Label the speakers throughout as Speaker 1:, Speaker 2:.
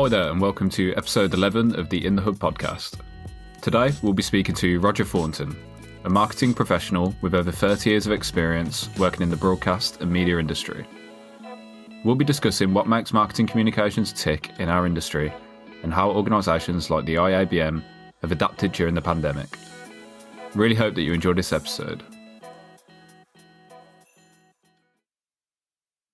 Speaker 1: Hi there and welcome to episode 11 of the In the Hub podcast. Today we'll be speaking to Roger Thornton, a marketing professional with over 30 years of experience working in the broadcast and media industry. We'll be discussing what makes marketing communications tick in our industry and how organisations like the IABM have adapted during the pandemic. Really hope that you enjoyed this episode.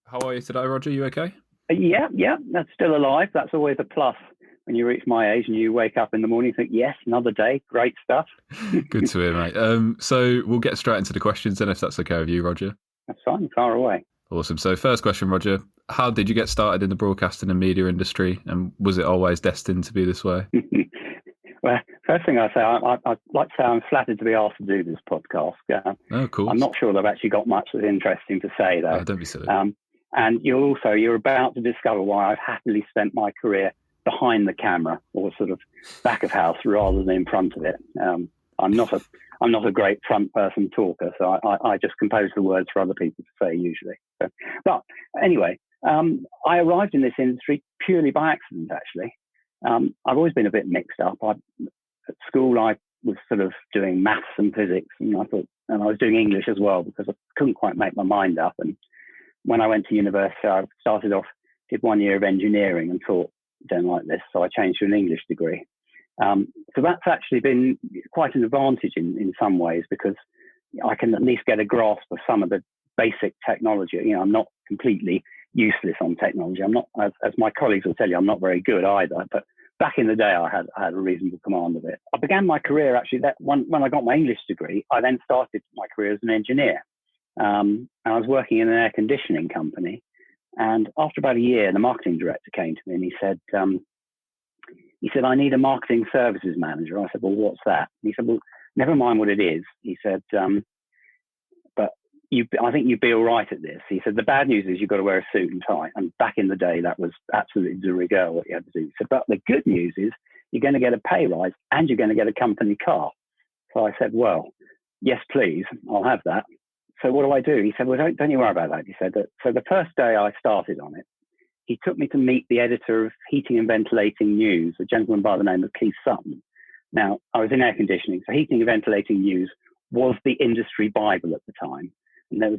Speaker 1: How are you today, Roger? You okay?
Speaker 2: Yeah, that's still alive. That's always a plus when you reach my age and you wake up in the morning and think, yes, another day, great stuff.
Speaker 1: Good to hear, mate. So we'll get straight into the questions then, if that's okay with you, Roger.
Speaker 2: That's fine, far away.
Speaker 1: Awesome. So first question, Roger, how did you get started in the broadcasting and media industry, and was it always destined to be this way?
Speaker 2: Well, first thing I say, I'd like to say I'm flattered to be asked to do this podcast.
Speaker 1: Oh, cool.
Speaker 2: I'm not sure that I've actually got much that's interesting to say, though.
Speaker 1: Oh, don't be silly.
Speaker 2: And you're about to discover why I've happily spent my career behind the camera, or sort of back of house rather than in front of it. I'm not a great front person talker, so I just compose the words for other people to say usually. So, but anyway, I arrived in this industry purely by accident, actually. I've always been a bit mixed up. At school, I was sort of doing maths and physics, and I was doing English as well because I couldn't quite make my mind up. And when I went to university, I started off, did 1 year of engineering and thought, don't like this, so I changed to an English degree. So that's actually been quite an advantage in some ways, because I can at least get a grasp of some of the basic technology. You know, I'm not completely useless on technology. I'm not, as my colleagues will tell you, I'm not very good either. But back in the day, I had a reasonable command of it. I began my career actually when I got my English degree. I then started my career as an engineer. And I was working in an air conditioning company. And after about a year, the marketing director came to me and he said, I need a marketing services manager. I said, well, what's that? And he said, well, never mind what it is. He said, but I think you'd be all right at this. He said, the bad news is you've got to wear a suit and tie. And back in the day, that was absolutely de rigueur what you had to do. He said, but the good news is you're going to get a pay rise and you're going to get a company car. So I said, well, yes, please, I'll have that. So what do I do? He said, well, don't you worry about that. He said that. So the first day I started on it, he took me to meet the editor of Heating and Ventilating News, a gentleman by the name of Keith Sutton. Now, I was in air conditioning, so Heating and Ventilating News was the industry Bible at the time. And there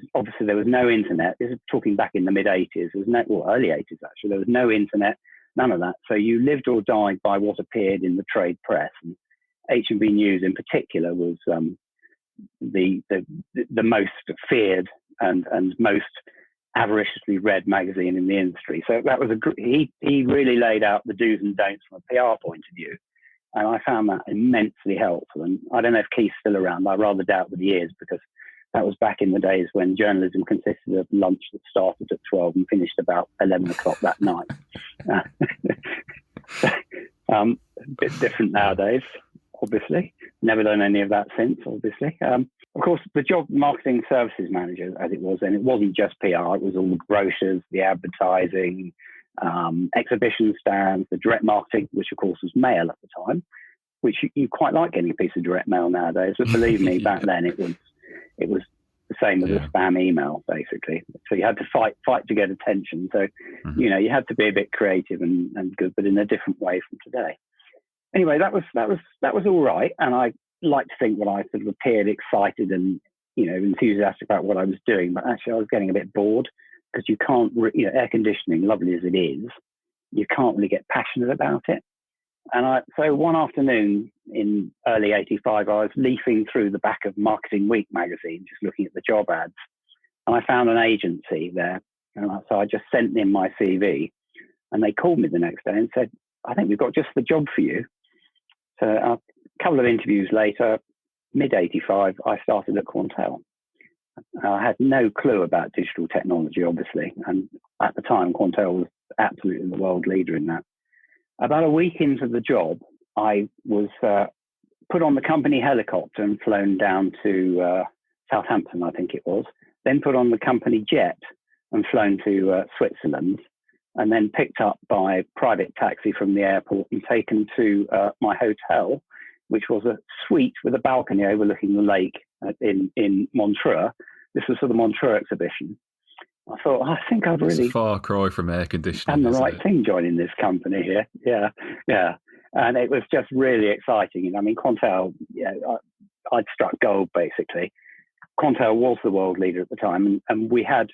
Speaker 2: was no internet. This is talking back in the mid-'80s. There was early 80s, actually. There was no internet, none of that. So you lived or died by what appeared in the trade press. And H&V News in particular was the most feared and most avariciously read magazine in the industry. So that was he really laid out the do's and don'ts from a PR point of view, and I found that immensely helpful. And I don't know if Keith's still around. I rather doubt that he is, because that was back in the days when journalism consisted of lunch that started at 12 and finished about 11 o'clock that night. A bit different nowadays, obviously. Never done any of that since, obviously. Of course, the job marketing services manager, as it was then, it wasn't just PR. It was all the brochures, the advertising, exhibition stands, the direct marketing, which of course was mail at the time, which you quite like getting a piece of direct mail nowadays. But believe me, back then it was the same as a spam email, basically. So you had to fight to get attention. So, you had to be a bit creative and good, but in a different way from today. Anyway, that was all right, and I like to think that I sort of appeared excited and enthusiastic about what I was doing, but actually I was getting a bit bored, because you can't, air conditioning, lovely as it is, you can't really get passionate about it. And so one afternoon in early '85, I was leafing through the back of Marketing Week magazine, just looking at the job ads, and I found an agency there, and so I just sent in my CV, and they called me the next day and said, I think we've got just the job for you. So a couple of interviews later, mid-'85, I started at Quantel. I had no clue about digital technology, obviously. And at the time, Quantel was absolutely the world leader in that. About a week into the job, I was put on the company helicopter and flown down to Southampton, I think it was. Then put on the company jet and flown to Switzerland. And then picked up by private taxi from the airport and taken to my hotel, which was a suite with a balcony overlooking the lake in Montreux. This was for the Montreux exhibition. I thought, I think I've
Speaker 1: It's
Speaker 2: really
Speaker 1: a far cry from air conditioning.
Speaker 2: done the
Speaker 1: isn't
Speaker 2: right
Speaker 1: it?
Speaker 2: thing joining this company here. Yeah, yeah. And it was just really exciting. I mean, Quantel, I'd struck gold, basically. Quantel was the world leader at the time, and we had,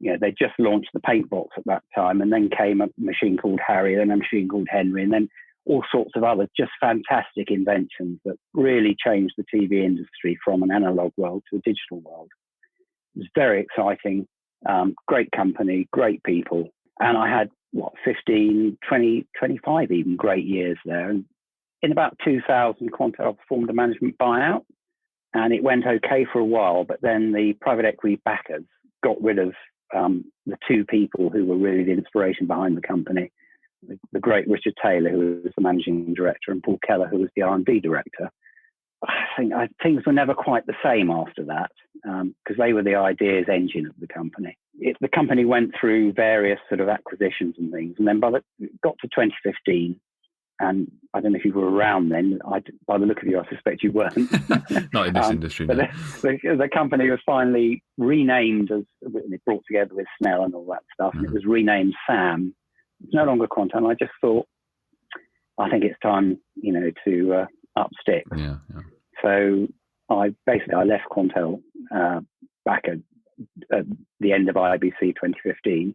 Speaker 2: they just launched the paint box at that time, and then came a machine called Harry, then a machine called Henry, and then all sorts of other just fantastic inventions that really changed the TV industry from an analog world to a digital world. It was very exciting, great company, great people. And I had, 15, 20, 25 even great years there. And in about 2000, Quantel performed a management buyout, and it went okay for a while, but then the private equity backers got rid of the two people who were really the inspiration behind the company, the great Richard Taylor, who was the managing director, and Paul Keller, who was the R&D director. I think things were never quite the same after that, because they were the ideas engine of the company. The company went through various sort of acquisitions and things, and then it got to 2015, and I don't know if you were around then. By the look of you, I suspect you weren't.
Speaker 1: Not in this industry.
Speaker 2: But
Speaker 1: No.
Speaker 2: the company was finally renamed they brought together with Snell and all that stuff, and it was renamed SAM. It's no longer Quantel. And I just thought, I think it's time, to up sticks.
Speaker 1: Yeah.
Speaker 2: So I left Quantel back at the end of IBC 2015,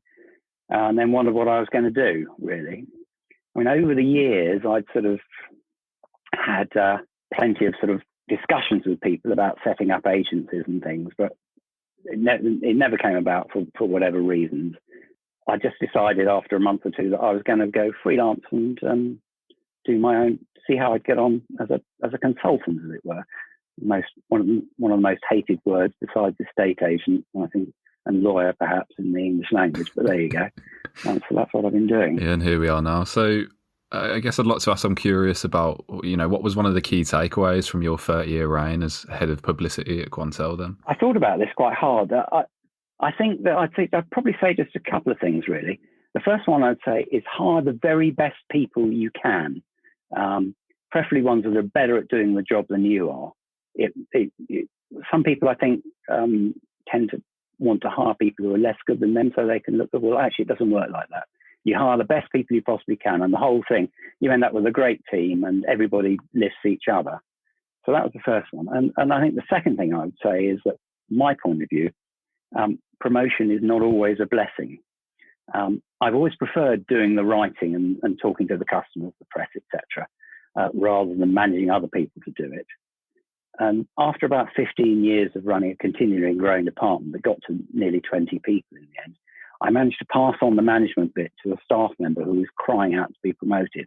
Speaker 2: and then wondered what I was going to do, really. I mean, over the years, I'd sort of had plenty of sort of discussions with people about setting up agencies and things, but it never came about for whatever reasons. I just decided after a month or two that I was going to go freelance and do my own, see how I'd get on as a consultant, as it were. One of the most hated words besides estate agent, I think, and lawyer perhaps in the English language, but there you go. So that's what I've been doing.
Speaker 1: Yeah, and here we are now. So I guess I'd like to ask, I'm curious about, what was one of the key takeaways from your 30-year reign as head of publicity at Quantel then?
Speaker 2: I thought about this quite hard. I think I'd probably say just a couple of things, really. The first one I'd say is hire the very best people you can, preferably ones that are better at doing the job than you are. Some people, I think, tend to want to hire people who are less good than them so they can look, well, actually, it doesn't work like that. You hire the best people you possibly can, and the whole thing, you end up with a great team and everybody lifts each other. So that was the first one. And I think the second thing I would say is that, my point of view, promotion is not always a blessing. I've always preferred doing the writing and talking to the customers, the press, etc., rather than managing other people to do it. And after about 15 years of running a continually and growing department that got to nearly 20 people in the end, I managed to pass on the management bit to a staff member who was crying out to be promoted.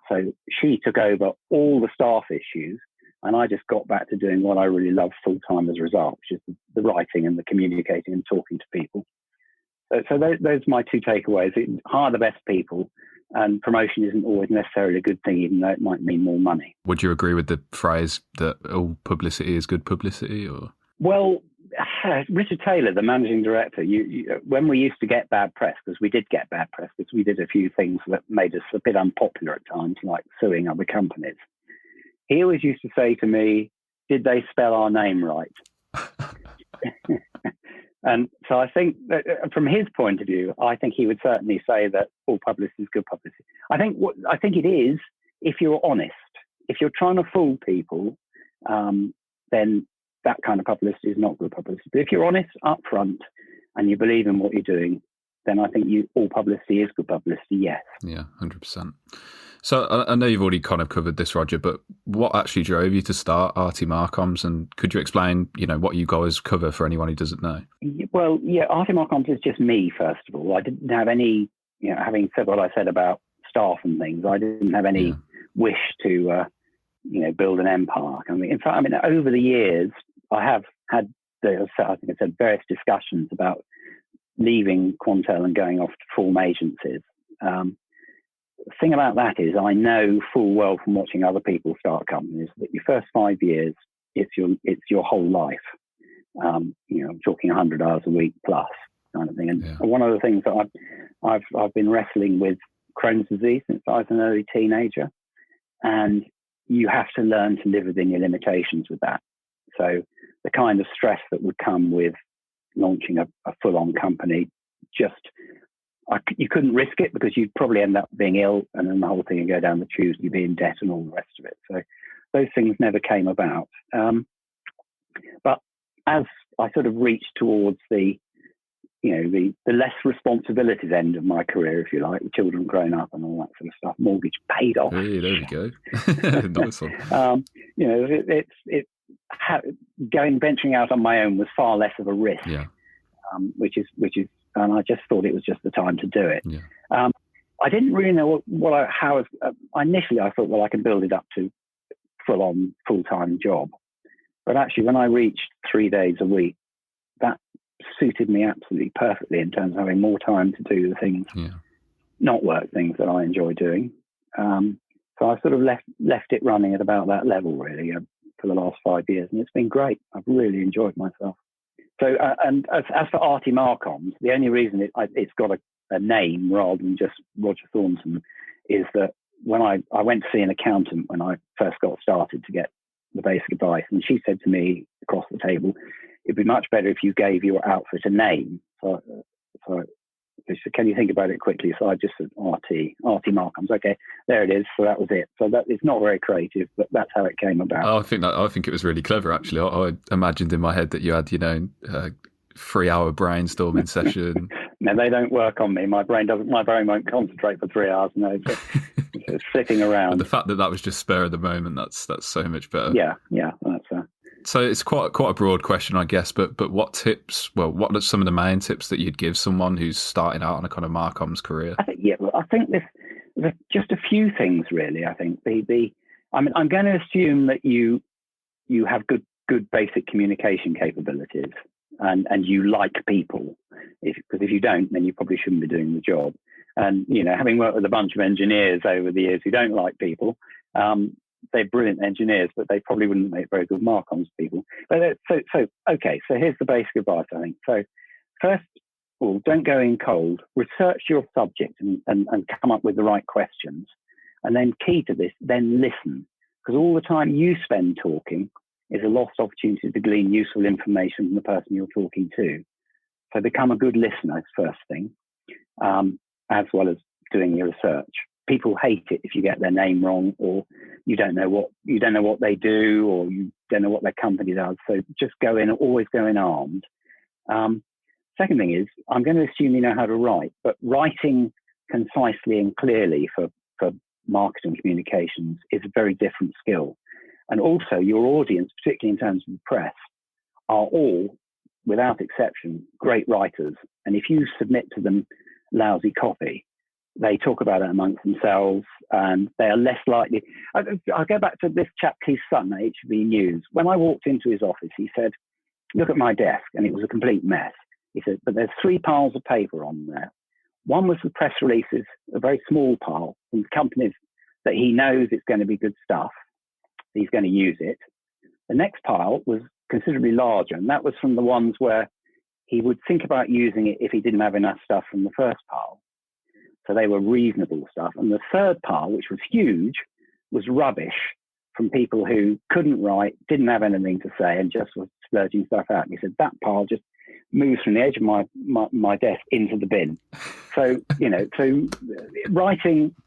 Speaker 2: So she took over all the staff issues, and I just got back to doing what I really love full-time as a result, which is the writing and the communicating and talking to people. So those are my two takeaways. Hire the best people, and promotion isn't always necessarily a good thing, even though it might mean more money.
Speaker 1: Would you agree with the phrase that all publicity is good publicity? Or
Speaker 2: Well, Richard Taylor, the managing director, when we used to get bad press, because we did get bad press, because we did a few things that made us a bit unpopular at times, like suing other companies, he always used to say to me, did they spell our name right? And so I think that from his point of view, I think he would certainly say that all publicity is good publicity. I think it is if you're honest. If you're trying to fool people, then that kind of publicity is not good publicity. But if you're honest up front and you believe in what you're doing, then I think all publicity is good publicity, yes.
Speaker 1: Yeah, 100%. So I know you've already kind of covered this, Roger, but what actually drove you to start RT Marcoms, and could you explain, what you guys cover for anyone who doesn't know?
Speaker 2: Well, yeah, RT Marcoms is just me, first of all. I didn't have any, having said what I said about staff and things, I didn't have any wish to, build an empire. In fact, over the years, I have had, I think I said, various discussions about leaving Quantel and going off to form agencies. The thing about that is I know full well from watching other people start companies that your first 5 years, it's your whole life. I'm talking 100 hours a week plus kind of thing. And one of the things that I've been wrestling with Crohn's disease since I was an early teenager, and you have to learn to live within your limitations with that. So the kind of stress that would come with launching a full-on company. You couldn't risk it because you'd probably end up being ill, and then the whole thing would go down the tubes, you'd be in debt and all the rest of it. So those things never came about. But as I sort of reached towards the less responsibilities end of my career, if you like, the children grown up and all that sort of stuff, mortgage paid off.
Speaker 1: Hey, there we go. Nice one.
Speaker 2: Venturing out on my own was far less of a risk.
Speaker 1: Yeah.
Speaker 2: Which is, and I just thought it was just the time to do it.
Speaker 1: Yeah.
Speaker 2: I didn't really know initially I thought, well, I can build it up to full-time job. But actually, when I reached 3 days a week, that suited me absolutely perfectly in terms of having more time to do the things, not work things that I enjoy doing. So I sort of left it running at about that level, really, for the last 5 years. And it's been great. I've really enjoyed myself. So, and as for Artie Marcoms, the only reason it's got a name rather than just Roger Thornton is that when I went to see an accountant when I first got started to get the basic advice, and she said to me across the table, it'd be much better if you gave your outfit a name. So she said, can you think about it quickly? So I just said Artie Marcoms. Okay, there it is. So that was it. So that it's not very creative, but that's how it came about.
Speaker 1: I think it was really clever, actually. I imagined in my head that you had, a 3-hour brainstorming session.
Speaker 2: No, they don't work on me. My brain won't concentrate for 3 hours. No, it's sitting around.
Speaker 1: But the fact that was just spur of the moment, that's so much better.
Speaker 2: Yeah, that's
Speaker 1: So it's quite a broad question, I guess, but what tips, what are some of the main tips that you'd give someone who's starting out on a kind of Marcoms career?
Speaker 2: I think there's just a few things, really. I think I'm going to assume that you have good basic communication capabilities and you like people, because if you don't, then you probably shouldn't be doing the job. And, having worked with a bunch of engineers over the years who don't like people, they're brilliant engineers, but they probably wouldn't make very good Marcoms people. But so here's the basic advice, I think. So first of all, don't go in cold. Research your subject and come up with the right questions. And then key to this, then listen. Because all the time you spend talking is a lost opportunity to glean useful information from the person you're talking to. So become a good listener is first thing, as well as doing your research. People hate it if you get their name wrong, or you don't know what they do, or you don't know what their company does. So just always go in armed. Second thing is, I'm going to assume you know how to write, but writing concisely and clearly for marketing communications is a very different skill. And also your audience, particularly in terms of the press, are all, without exception, great writers. And if you submit to them lousy copy, they talk about it amongst themselves, and they are less likely. I'll go back to this chap, Keith Sutton, at HB News. When I walked into his office, he said, look at my desk, and it was a complete mess. He said, but there's 3 piles of paper on there. One was the press releases, a very small pile from companies that he knows it's going to be good stuff. He's going to use it. The next pile was considerably larger, and that was from the ones where he would think about using it if he didn't have enough stuff from the first pile. So they were reasonable stuff. And the third pile, which was huge, was rubbish from people who couldn't write, didn't have anything to say, and just was splurging stuff out. And he said, that pile just moves from the edge of my desk into the bin. So, so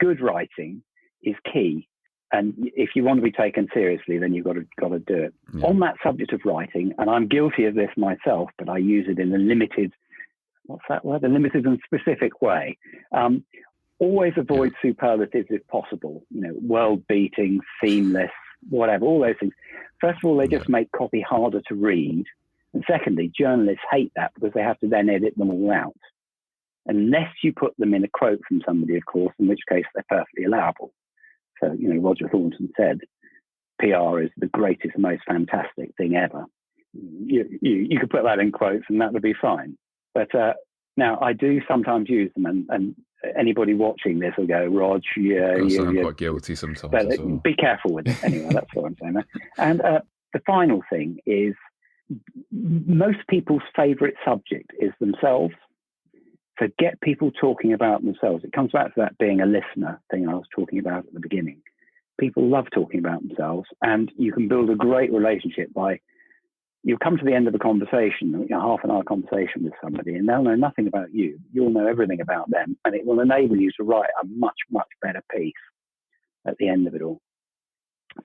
Speaker 2: good writing is key. And if you want to be taken seriously, then you've got to do it. Yeah. On that subject of writing, and I'm guilty of this myself, but I use it in a limited, what's that word? A limited and specific way. Always avoid superlatives if possible. World-beating, seamless, whatever, all those things. First of all, they just make copy harder to read. And secondly, journalists hate that because they have to then edit them all out. Unless you put them in a quote from somebody, of course, in which case they're perfectly allowable. So, Roger Thornton said, PR is the greatest, most fantastic thing ever. You could put that in quotes and that would be fine. But now I do sometimes use them, and anybody watching this will go, Rog,
Speaker 1: I'm quite guilty sometimes.
Speaker 2: But
Speaker 1: as well.
Speaker 2: Be careful with it anyway, that's what I'm saying. And the final thing is, most people's favourite subject is themselves. So get people talking about themselves. It comes back to that being a listener thing I was talking about at the beginning. People love talking about themselves, and you can build a great relationship by you'll come to the end of a conversation, half an hour conversation with somebody, and they'll know nothing about you. You'll know everything about them, and it will enable you to write a much, much better piece at the end of it all.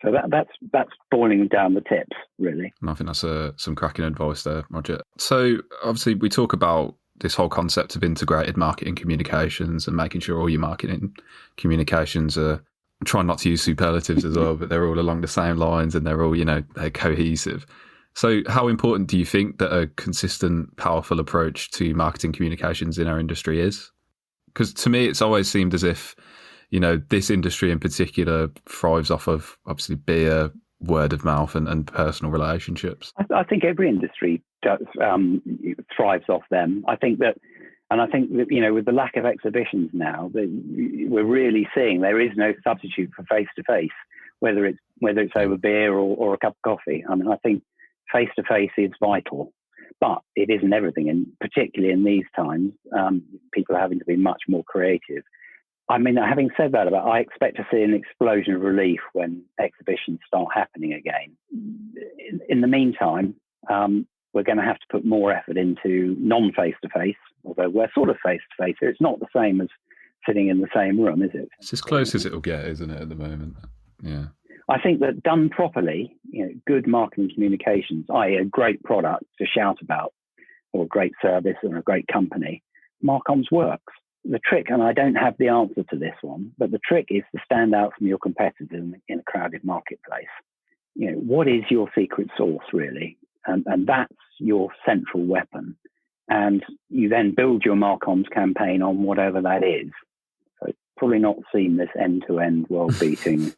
Speaker 2: So that's boiling down the tips, really.
Speaker 1: And I think that's some cracking advice there, Roger. So obviously we talk about this whole concept of integrated marketing communications and making sure all your marketing communications are, trying not to use superlatives as well, but they're all along the same lines and they're all, they're cohesive. So how important do you think that a consistent, powerful approach to marketing communications in our industry is? Because to me, it's always seemed as if, this industry in particular thrives off of obviously beer, word of mouth and personal relationships.
Speaker 2: I think every industry does, thrives off them. I think that with the lack of exhibitions now, we're really seeing there is no substitute for face-to-face, whether it's over beer or a cup of coffee. I mean, I think face-to-face is vital, but it isn't everything, and particularly in these times, people are having to be much more creative. I mean, having said that, I expect to see an explosion of relief when exhibitions start happening again. In the meantime, we're going to have to put more effort into non-face-to-face, although we're sort of face-to-face here. It's not the same as sitting in the same room, is it?
Speaker 1: It's as close as it'll get, isn't it, at the moment? Yeah.
Speaker 2: I think that done properly, good marketing communications, i.e. a great product to shout about, or a great service or a great company, Marcoms works. The trick, and I don't have the answer to this one, but the trick is to stand out from your competitors in a crowded marketplace. What is your secret sauce, really? And that's your central weapon. And you then build your Marcoms campaign on whatever that is. So it's probably not seen this end-to-end world-beating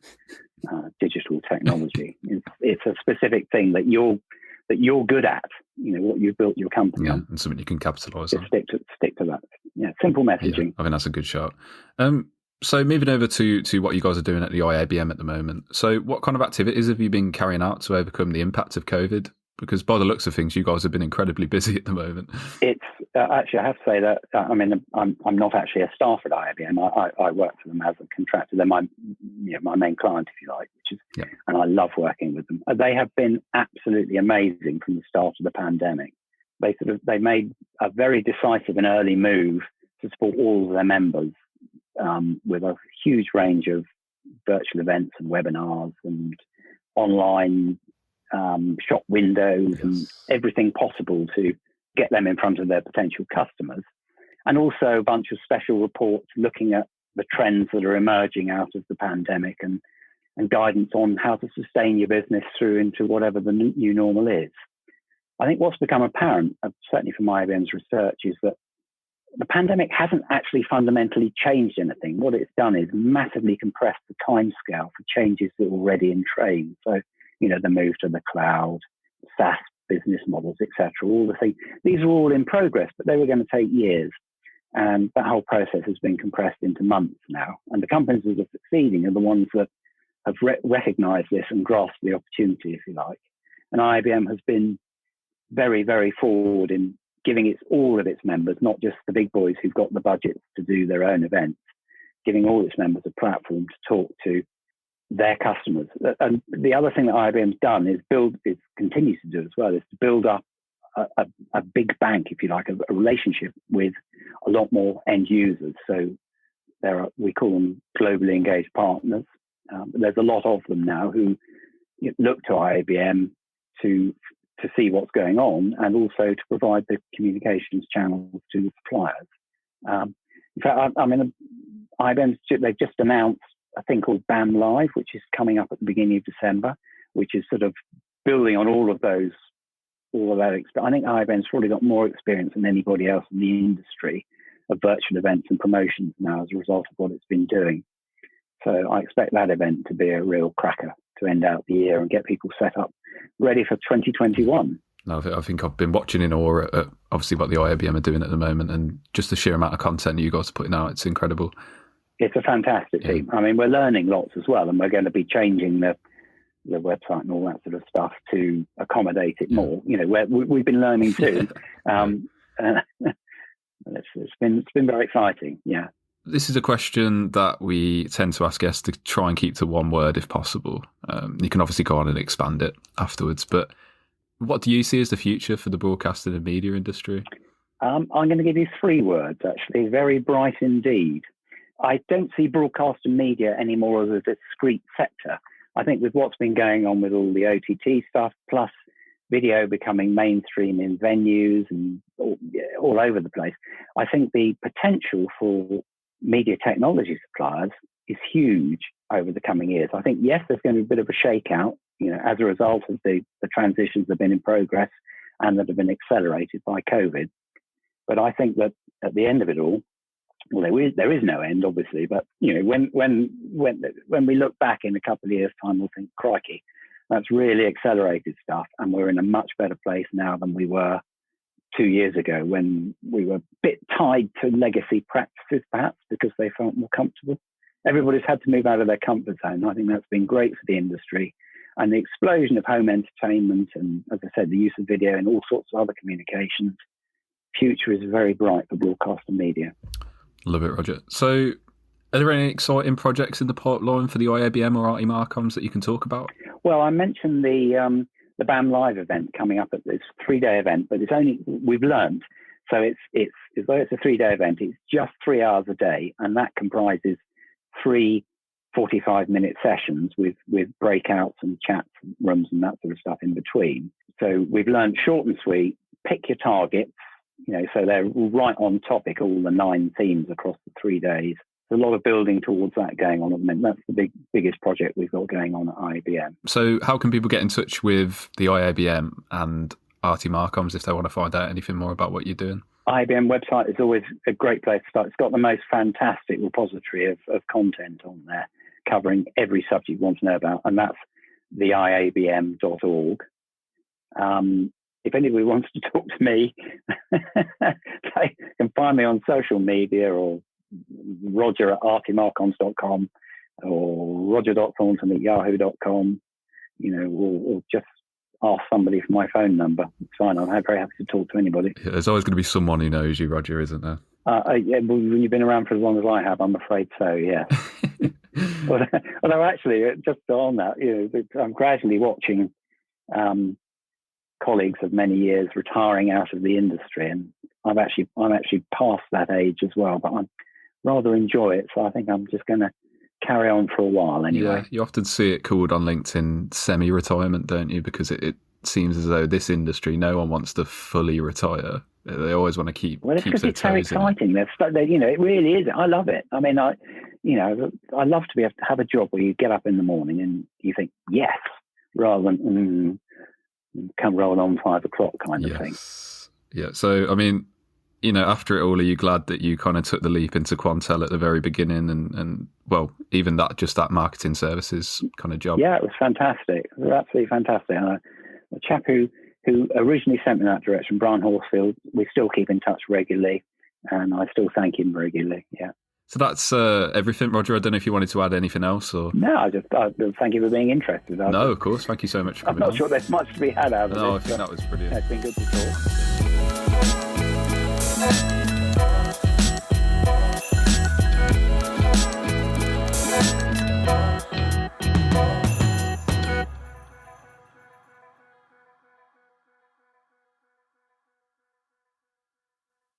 Speaker 2: digital technology. It's a specific thing that you're good at, what you've built your company on.
Speaker 1: And something you can capitalise on.
Speaker 2: Stick to that. Yeah, simple messaging.
Speaker 1: Yeah, I think that's a good shot. So moving over to what you guys are doing at the IABM at the moment. So what kind of activities have you been carrying out to overcome the impact of COVID? Because by the looks of things, you guys have been incredibly busy at the moment. It's
Speaker 2: actually, I have to say that, I'm not actually a staff at IABM. I work for them as a contractor. They're my main client, if you like, and I love working with them. They have been absolutely amazing from the start of the pandemic. They made a very decisive and early move to support all of their members with a huge range of virtual events and webinars and online shop windows and everything possible to get them in front of their potential customers. And also a bunch of special reports looking at the trends that are emerging out of the pandemic and guidance on how to sustain your business through into whatever the new normal is. I think what's become apparent, certainly from IBM's research, is that the pandemic hasn't actually fundamentally changed anything. What it's done is massively compressed the timescale for changes that are already in train. So, the move to the cloud, SaaS business models, etc., all the things. These are all in progress, but they were going to take years. And that whole process has been compressed into months now. And the companies that are succeeding are the ones that have recognized this and grasped the opportunity, if you like. And IBM has been very, very forward in giving all of its members, not just the big boys who've got the budgets to do their own events, giving all its members a platform to talk to their customers. And the other thing that IBM's done is continues to do as well, is to build up a big bank, if you like, a relationship with a lot more end users. So we call them globally engaged partners. But there's a lot of them now who look to IBM to see what's going on and also to provide the communications channels to the suppliers. In fact, they've just announced a thing called BAM Live, which is coming up at the beginning of December, which is sort of building on all of that experience. I think IBM's probably got more experience than anybody else in the industry of virtual events and promotions now as a result of what it's been doing. So I expect that event to be a real cracker to end out the year and get people set up ready for 2021.
Speaker 1: No, I think I've been watching in awe at obviously what the IABM are doing at the moment, and just the sheer amount of content you guys are putting out, it's incredible.
Speaker 2: It's a fantastic team. I mean, we're learning lots as well, and we're going to be changing the website and all that sort of stuff to accommodate it more. We've been learning too. It's been very exciting. Yeah.
Speaker 1: This is a question that we tend to ask guests to try and keep to one word if possible. You can obviously go on and expand it afterwards, but what do you see as the future for the broadcasting and media industry?
Speaker 2: I'm going to give you 3 words, actually, very bright indeed. I don't see broadcast and media anymore as a discrete sector. I think with what's been going on with all the OTT stuff, plus video becoming mainstream in venues and all over the place, I think the potential for media technology suppliers is huge over the coming years. I think, yes, there's going to be a bit of a shakeout, as a result of the transitions that have been in progress and that have been accelerated by COVID. But I think that at the end of it all, well, there is no end, obviously. But when we look back in a couple of years' time, we'll think, crikey, that's really accelerated stuff, and we're in a much better place now than we were 2 years ago, when we were a bit tied to legacy practices, perhaps because they felt more comfortable. Everybody's had to move out of their comfort zone. I think that's been great for the industry, and the explosion of home entertainment, and as I said, the use of video in all sorts of other communications. Future is very bright for broadcast and media.
Speaker 1: Love it, Roger. So are there any exciting projects in the pipeline for the IABM or Arty Marcoms that you can talk about?
Speaker 2: Well, I mentioned the BAM Live event coming up at this 3-day event, but we've learned. So it's although it's a 3-day event, it's just 3 hours a day, and that comprises 3 45-minute sessions with breakouts and chat rooms and that sort of stuff in between. So we've learned short and sweet, pick your targets, so they're right on topic, all the 9 themes across the 3 days. There's a lot of building towards that going on at the moment. That's the biggest project we've got going on at IABM.
Speaker 1: So how can people get in touch with the IABM and Arty Marcoms if they want to find out anything more about what you're doing?
Speaker 2: IABM website is always a great place to start. It's got the most fantastic repository of content on there, covering every subject you want to know about, and that's the iabm.org. If anybody wants to talk to me, they can find me on social media, or Roger at artymarcoms.com, or roger.thornton@yahoo.com, or just ask somebody for my phone number. It's fine. I'm very happy to talk to anybody.
Speaker 1: Yeah, there's always going to be someone who knows you, Roger, isn't there?
Speaker 2: Yeah, when you've been around for as long as I have, I'm afraid so, yeah. Although actually, just on that, I'm gradually watching colleagues of many years retiring out of the industry, and I'm actually past that age as well, but I rather enjoy it, so I think I'm just going to carry on for a while anyway.
Speaker 1: Yeah, you often see it called on LinkedIn semi-retirement, don't you? Because it seems as though this industry, no one wants to fully retire. They always want to keep.
Speaker 2: Well, it's because it's so exciting. It really is. I love it. I mean, I love to be able to have a job where you get up in the morning and you think yes, rather than come roll on 5 o'clock kind of thing.
Speaker 1: Yeah. So, I mean, after it all, are you glad that you kind of took the leap into Quantel at the very beginning and well, even that marketing services kind of job?
Speaker 2: Yeah, it was fantastic. It was absolutely fantastic. And a chap who originally sent me in that direction, Brian Horsfield, we still keep in touch regularly, and I still thank him regularly. Yeah.
Speaker 1: So that's everything, Roger. I don't know if you wanted to add anything else, or
Speaker 2: no. I thank you for being interested.
Speaker 1: No, of course. Thank you so much for coming
Speaker 2: I'm not sure there's much to be had out of it.
Speaker 1: No, I think that was brilliant.
Speaker 2: It's been good to talk.